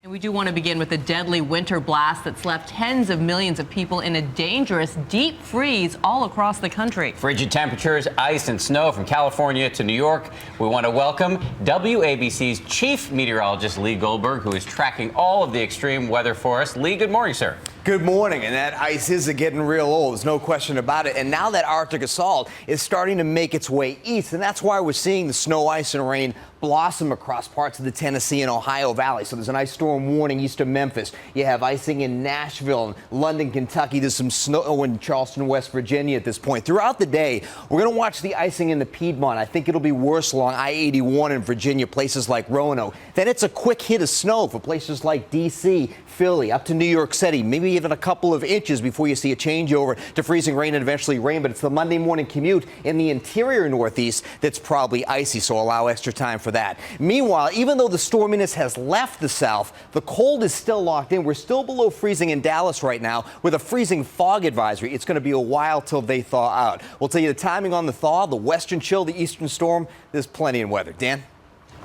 We do want to begin with a deadly winter blast that's left tens of millions of people in a dangerous deep freeze all across the country. Frigid temperatures, ice and snow from California to New York. We want to welcome WABC's chief meteorologist, Lee Goldberg, who is tracking all of the extreme weather for us. Lee, good morning, sir. Good morning, and that ice is getting real old, there's no question about it. And now that Arctic assault is starting to make its way east, and that's why we're seeing the snow, ice, and rain blossom across parts of the Tennessee and Ohio Valley. So there's an ice storm warning east of Memphis. You have icing in Nashville and London, Kentucky. There's some snow in Charleston, West Virginia at this point. Throughout the day, we're going to watch the icing in the Piedmont. I think it'll be worse along I-81 in Virginia, places like Roanoke. Then it's a quick hit of snow for places like D.C., Philly, up to New York City, maybe even a couple of inches before you see a changeover to freezing rain and eventually rain. But it's the Monday morning commute in the interior Northeast that's probably icy, so allow extra time for that. Meanwhile, even though the storminess has left the south, the cold is still locked in. We're still below freezing in Dallas right now with a freezing fog advisory. It's going to be a while till they thaw out. We'll tell you the timing on the thaw, the western chill, the eastern storm. There's plenty in weather. Dan?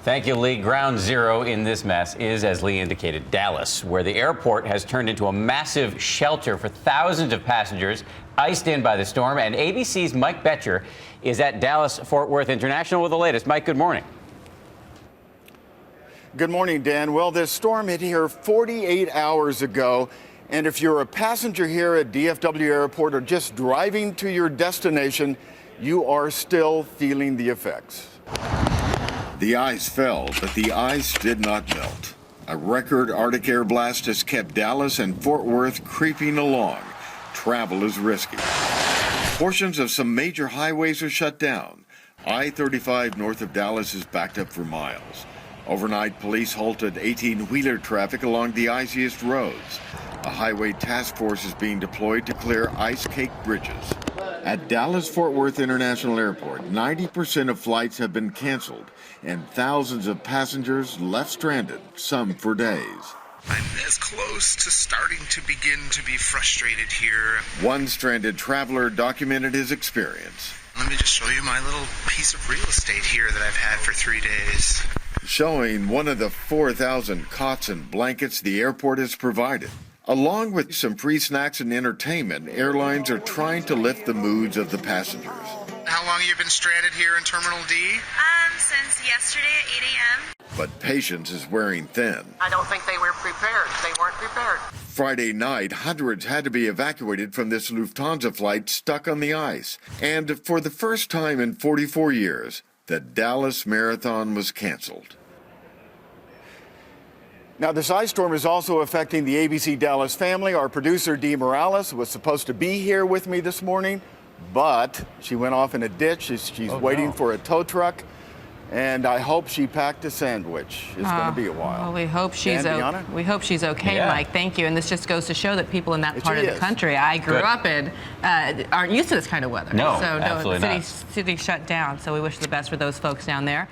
Thank you, Lee. Ground zero in this mess is, as Lee indicated, Dallas, where the airport has turned into a massive shelter for thousands of passengers iced in by the storm. And ABC's Mike Betcher is at Dallas-Fort Worth International with the latest. Mike, good morning. Good morning, Dan. Well, this storm hit here 48 hours ago. And if you're a passenger here at DFW Airport or just driving to your destination, you are still feeling the effects. The ice fell, but the ice did not melt. A record Arctic air blast has kept Dallas and Fort Worth creeping along. Travel is risky. Portions of some major highways are shut down. I-35 north of Dallas is backed up for miles. Overnight, police halted 18-wheeler traffic along the iciest roads. A highway task force is being deployed to clear ice-caked bridges. At Dallas-Fort Worth International Airport, 90% of flights have been canceled, and thousands of passengers left stranded, some for days. I'm as close to starting to begin to be frustrated here. One stranded traveler documented his experience. Let me just show you my little piece of real estate here that I've had for 3 days. Showing one of the 4,000 cots and blankets the airport has provided. Along with some free snacks and entertainment, airlines are trying to lift the moods of the passengers. How long have you been stranded here in Terminal D? Since yesterday at 8 a.m. But patience is wearing thin. I don't think they were prepared. They weren't prepared. Friday night, hundreds had to be evacuated from this Lufthansa flight stuck on the ice. And for the first time in 44 years, the Dallas Marathon was canceled. Now, this ice storm is also affecting the ABC Dallas family. Our producer, Dee Morales, was supposed to be here with me this morning, but she went off in a ditch. She's waiting for a tow truck, and I hope she packed a sandwich. It's going to be a while. Well, we hope she's okay, Yeah. Mike. Thank you. And this just goes to show that people in that part of the country I grew up in aren't used to this kind of weather. No, so absolutely the city shut down. So we wish the best for those folks down there.